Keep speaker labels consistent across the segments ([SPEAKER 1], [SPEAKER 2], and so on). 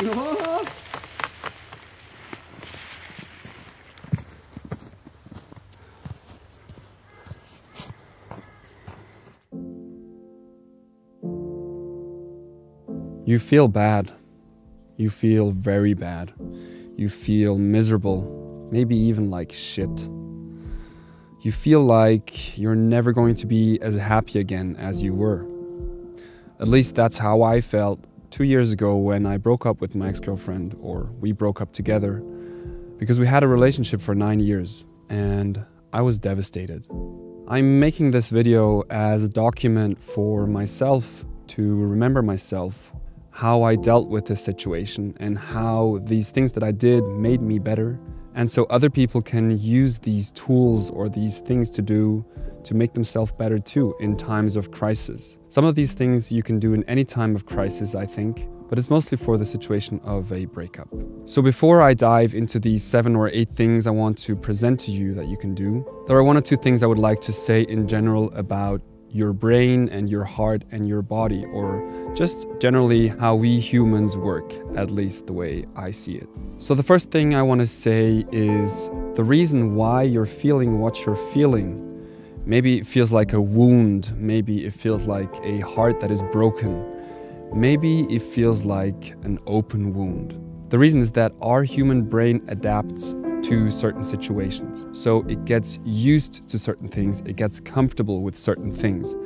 [SPEAKER 1] You feel bad. You feel very bad. You feel miserable, maybe even like shit. You feel like you're never going to be as happy again as you were. At least that's how I felt 2 years ago when I broke up with my ex-girlfriend, or we broke up together, because we had a relationship for 9 years and I was devastated. I'm making this video as a document for myself, to remember myself, how I dealt with this situation and how these things that I did made me better. And so other people can use these tools or these things to do to make themselves better too in times of crisis. Some of these things you can do in any time of crisis, I think, but it's mostly for the situation of a breakup. So before I dive into these 7 or 8 things I want to present to you that you can do, there are 1 or 2 things I would like to say in general about your brain and your heart and your body, or just generally how we humans work, at least the way I see it. So the first thing I want to say is the reason why you're feeling what you're feeling. Maybe it feels like a wound, maybe it feels like a heart that is broken, maybe it feels like an open wound. The reason is that our human brain adapts to certain situations. So it gets used to certain things, it gets comfortable with certain things.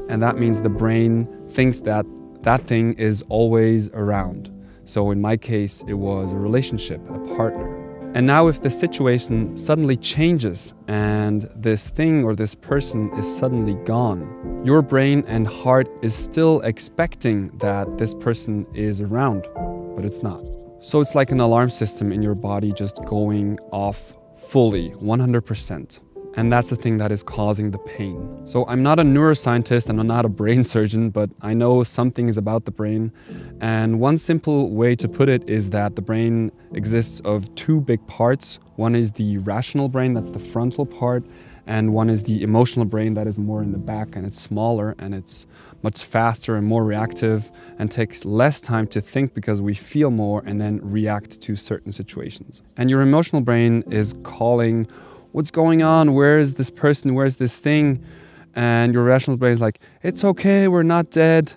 [SPEAKER 1] And that means the brain thinks that that thing is always around. So in my case, it was a relationship, a partner. And now if the situation suddenly changes and this thing or this person is suddenly gone, your brain and heart is still expecting that this person is around, but it's not. So it's like an alarm system in your body just going off fully, 100%. And that's the thing that is causing the pain. So I'm not a neuroscientist and I'm not a brain surgeon, but I know some things about the brain. And one simple way to put it is that the brain exists of 2 big parts. One is the rational brain, that's the frontal part. And one is the emotional brain that is more in the back, and it's smaller and it's much faster and more reactive and takes less time to think because we feel more and then react to certain situations. And your emotional brain is calling, what's going on? Where is this person? Where's this thing? And your rational brain is like, it's okay, we're not dead.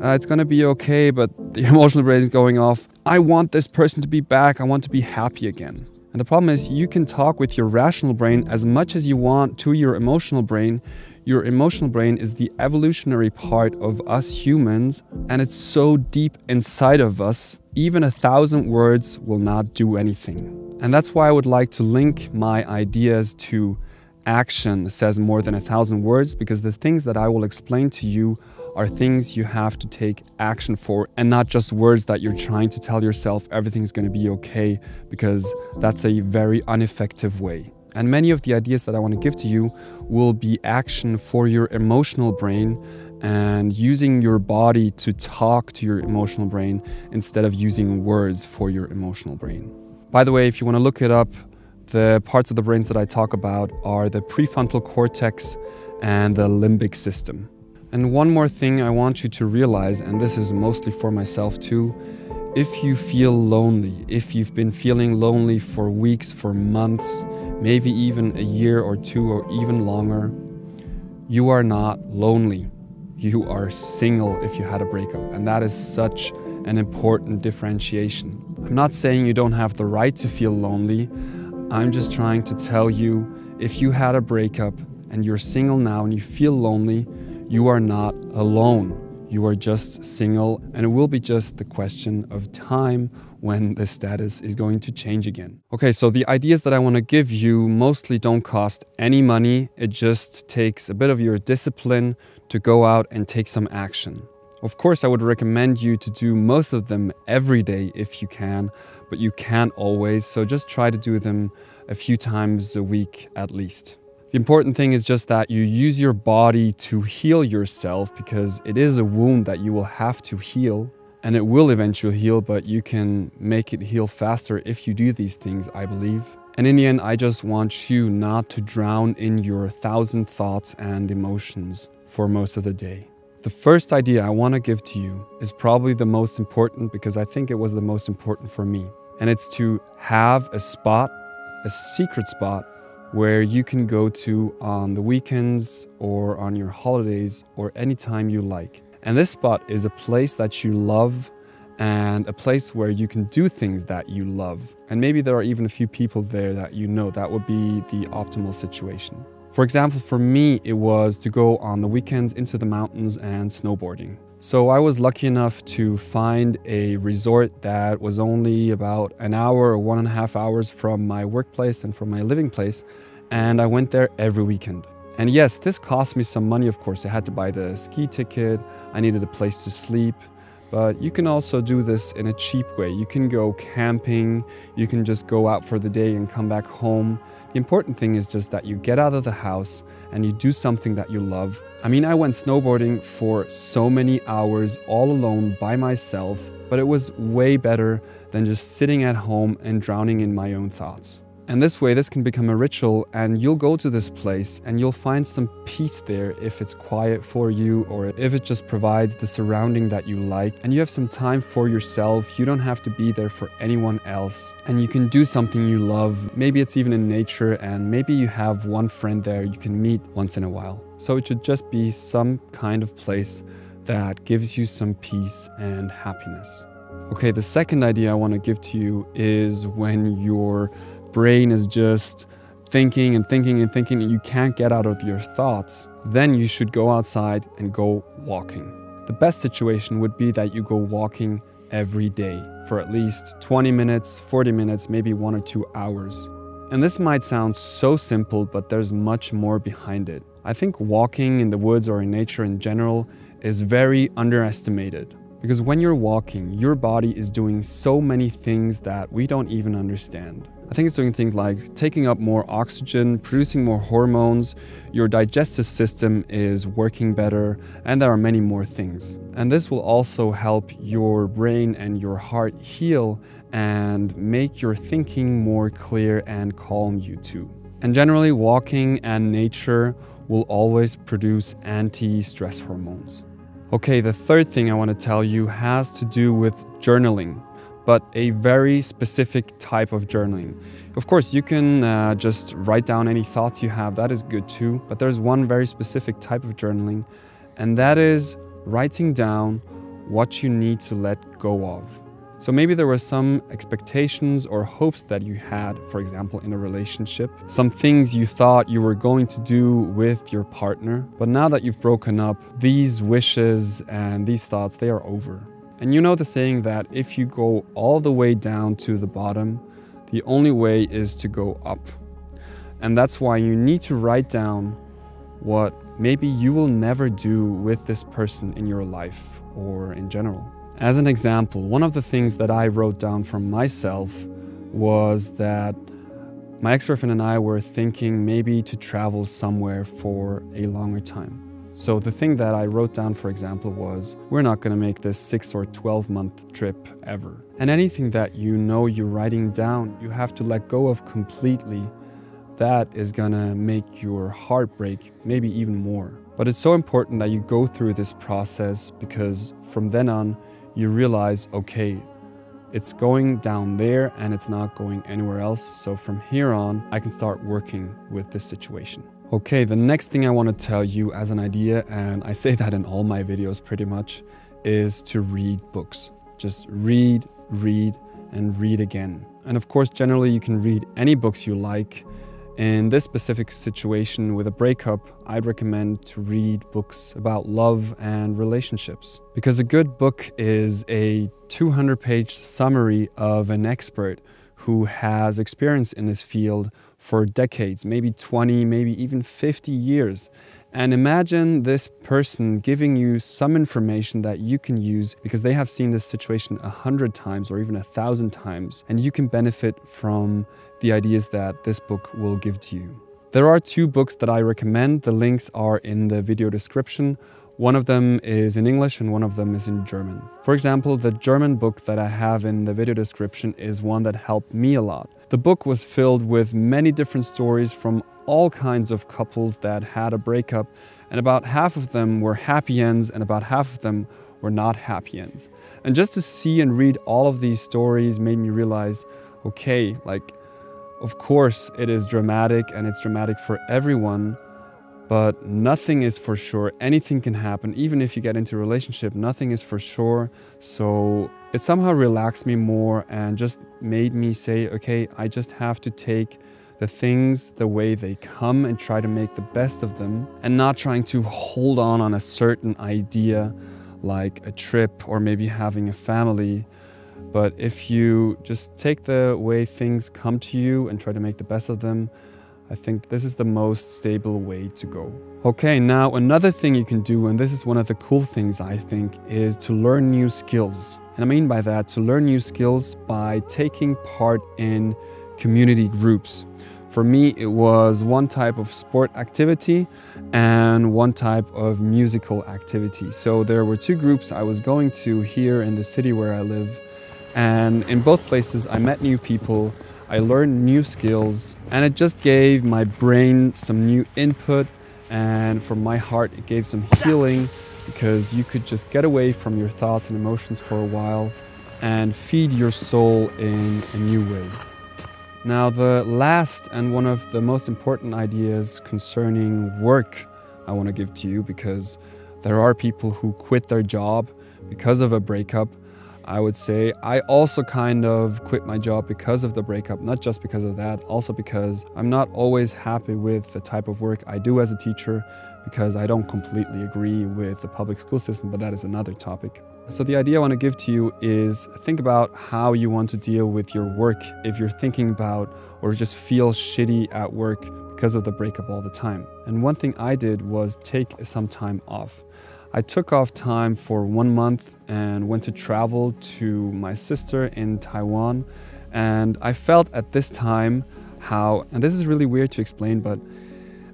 [SPEAKER 1] It's gonna be okay. But the emotional brain is going off, I want this person to be back. I want to be happy again. And the problem is you can talk with your rational brain as much as you want to your emotional brain. Your emotional brain is the evolutionary part of us humans, and it's so deep inside of us, even 1,000 words will not do anything. And that's why I would like to link my ideas to action says more than 1,000 words, because the things that I will explain to you are things you have to take action for, and not just words that you're trying to tell yourself everything's going to be okay, because that's a very ineffective way. And many of the ideas that I want to give to you will be action for your emotional brain and using your body to talk to your emotional brain instead of using words for your emotional brain. By the way, if you want to look it up, the parts of the brains that I talk about are the prefrontal cortex and the limbic system. And one more thing I want you to realize, and this is mostly for myself too, if you feel lonely, if you've been feeling lonely for weeks, for months, maybe even a year or 2 or even longer, you are not lonely. You are single if you had a breakup, and that is such an important differentiation. I'm not saying you don't have the right to feel lonely. I'm just trying to tell you, if you had a breakup and you're single now and you feel lonely, you are not alone. You are just single, and it will be just the question of time when the status is going to change again. Okay, so the ideas that I want to give you mostly don't cost any money. It just takes a bit of your discipline to go out and take some action. Of course, I would recommend you to do most of them every day if you can, but you can't always, so just try to do them a few times a week at least. The important thing is just that you use your body to heal yourself, because it is a wound that you will have to heal, and it will eventually heal, but you can make it heal faster if you do these things, I believe. And in the end, I just want you not to drown in your 1,000 thoughts and emotions for most of the day. The first idea I want to give to you is probably the most important because I think it was the most important for me. And it's to have a spot, a secret spot, where you can go to on the weekends or on your holidays or anytime you like. And this spot is a place that you love and a place where you can do things that you love. And maybe there are even a few people there that you know. That would be the optimal situation. For example, for me, it was to go on the weekends into the mountains and snowboarding. So I was lucky enough to find a resort that was only about an hour or 1.5 hours from my workplace and from my living place. And I went there every weekend. And yes, this cost me some money, of course. I had to buy the ski ticket. I needed a place to sleep. But you can also do this in a cheap way. You can go camping, you can just go out for the day and come back home. The important thing is just that you get out of the house and you do something that you love. I mean, I went snowboarding for so many hours all alone by myself, but it was way better than just sitting at home and drowning in my own thoughts. And this way, this can become a ritual, and you'll go to this place and you'll find some peace there if it's quiet for you or if it just provides the surrounding that you like. And you have some time for yourself. You don't have to be there for anyone else. And you can do something you love. Maybe it's even in nature, and maybe you have one friend there you can meet once in a while. So it should just be some kind of place that gives you some peace and happiness. Okay, the second idea I want to give to you is when your brain is just thinking and thinking and thinking and you can't get out of your thoughts, then you should go outside and go walking. The best situation would be that you go walking every day for at least 20 minutes, 40 minutes, maybe 1 or 2 hours. And this might sound so simple, but there's much more behind it. I think walking in the woods or in nature in general is very underestimated. Because when you're walking, your body is doing so many things that we don't even understand. I think it's doing things like taking up more oxygen, producing more hormones, your digestive system is working better, and there are many more things. And this will also help your brain and your heart heal and make your thinking more clear and calm you too. And generally, walking and nature will always produce anti-stress hormones. Okay, the third thing I want to tell you has to do with journaling, but a very specific type of journaling. Of course, you can just write down any thoughts you have, that is good too, but there's one very specific type of journaling, and that is writing down what you need to let go of. So maybe there were some expectations or hopes that you had, for example, in a relationship, some things you thought you were going to do with your partner, but now that you've broken up, these wishes and these thoughts, they are over. And you know the saying that if you go all the way down to the bottom, the only way is to go up. And that's why you need to write down what maybe you will never do with this person in your life or in general. As an example, one of the things that I wrote down for myself was that my ex-girlfriend and I were thinking maybe to travel somewhere for a longer time. So the thing that I wrote down, for example, was we're not going to make this 6 or 12-month trip ever. And anything that you know you're writing down, you have to let go of completely. That is going to make your heart break, maybe even more. But it's so important that you go through this process, because from then on, you realize, okay, it's going down there and it's not going anywhere else. So from here on, I can start working with this situation. Okay, the next thing I want to tell you as an idea, and I say that in all my videos pretty much, is to read books. Just read, and read again. And of course, generally you can read any books you like. In this specific situation with a breakup, I'd recommend to read books about love and relationships. Because a good book is a 200-page summary of an expert who has experience in this field for decades, maybe 20, maybe even 50 years. And imagine this person giving you some information that you can use because they have seen this situation 100 times or even 1,000 times, and you can benefit from the ideas that this book will give to you. There are 2 books that I recommend. The links are in the video description. One of them is in English and one of them is in German. For example, the German book that I have in the video description is one that helped me a lot. The book was filled with many different stories from all kinds of couples that had a breakup, and about half of them were happy ends and about half of them were not happy ends. And just to see and read all of these stories made me realize, okay, like, of course it is dramatic and it's dramatic for everyone, but nothing is for sure. Anything can happen. Even if you get into a relationship, nothing is for sure. So it somehow relaxed me more and just made me say, okay, I just have to take the things the way they come and try to make the best of them, and not trying to hold on a certain idea like a trip or maybe having a family. But if you just take the way things come to you and try to make the best of them, I think this is the most stable way to go. Okay, now another thing you can do, and this is one of the cool things I think, is to learn new skills. And I mean by that, to learn new skills by taking part in community groups. For me, it was one type of sport activity and one type of musical activity. So there were two groups I was going to here in the city where I live. And in both places, I met new people, I learned new skills, and it just gave my brain some new input, and for my heart it gave some healing, because you could just get away from your thoughts and emotions for a while and feed your soul in a new way. Now, the last and one of the most important ideas concerning work I want to give to you, because there are people who quit their job because of a breakup. I would say I also kind of quit my job because of the breakup, not just because of that, also because I'm not always happy with the type of work I do as a teacher, because I don't completely agree with the public school system, but that is another topic. So the idea I want to give to you is think about how you want to deal with your work if you're thinking about or just feel shitty at work because of the breakup all the time. And one thing I did was take some time off. I took off time for 1 month and went to travel to my sister in Taiwan. And I felt at this time how, and this is really weird to explain, but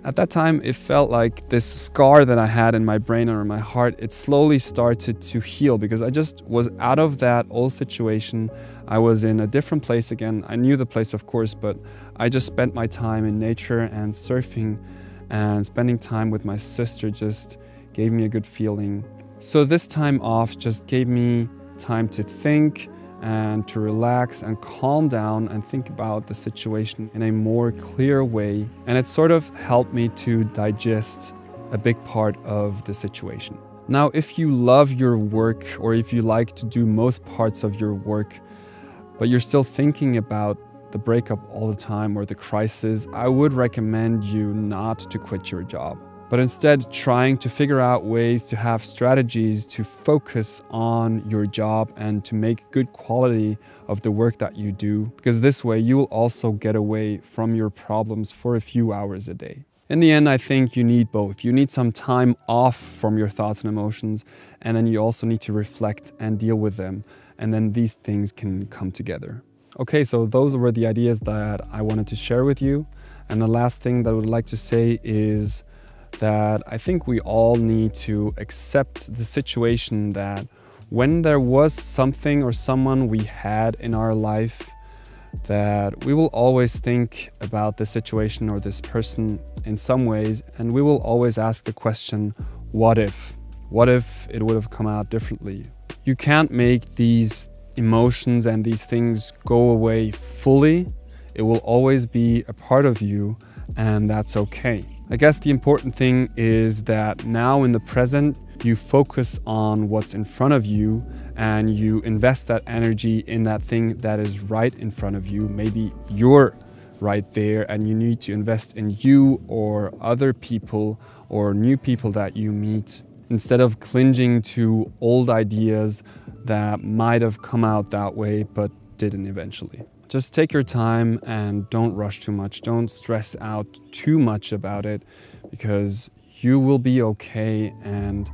[SPEAKER 1] at that time it felt like this scar that I had in my brain or in my heart, it slowly started to heal, because I just was out of that old situation. I was in a different place again. I knew the place, of course, but I just spent my time in nature and surfing, and spending time with my sister just gave me a good feeling. So this time off just gave me time to think and to relax and calm down and think about the situation in a more clear way. And it sort of helped me to digest a big part of the situation. Now, if you love your work, or if you like to do most parts of your work, but you're still thinking about the breakup all the time or the crisis, I would recommend you not to quit your job, but instead trying to figure out ways to have strategies to focus on your job and to make good quality of the work that you do, because this way you will also get away from your problems for a few hours a day. In the end, I think you need both. You need some time off from your thoughts and emotions, and then you also need to reflect and deal with them, and then these things can come together. Okay, so those were the ideas that I wanted to share with you. And the last thing that I would like to say is that I think we all need to accept the situation that when there was something or someone we had in our life, that we will always think about the situation or this person in some ways, and we will always ask the question, what if? What if it would have come out differently? You can't make these emotions and these things go away fully. It will always be a part of you, and that's okay. I guess the important thing is that now in the present, you focus on what's in front of you and you invest that energy in that thing that is right in front of you. Maybe you're right there and you need to invest in you or other people or new people that you meet, instead of clinging to old ideas that might have come out that way but didn't eventually. Just take your time and don't rush too much. Don't stress out too much about it, because you will be okay and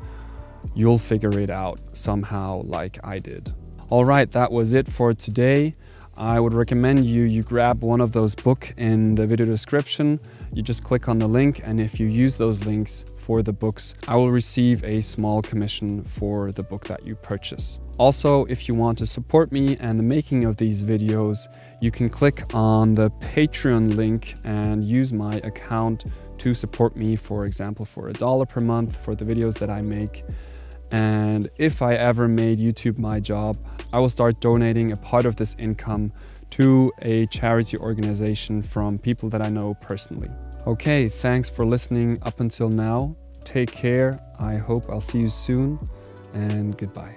[SPEAKER 1] you'll figure it out somehow like I did. All right, that was it for today. I would recommend you grab one of those books in the video description. You just click on the link, and if you use those links for the books, I will receive a small commission for the book that you purchase. Also, if you want to support me and the making of these videos, you can click on the Patreon link and use my account to support me, for example, for $1 per month for the videos that I make. And if I ever made YouTube my job, I will start donating a part of this income to a charity organization from people that I know personally. Okay, thanks for listening up until now. Take care. I hope I'll see you soon, and goodbye.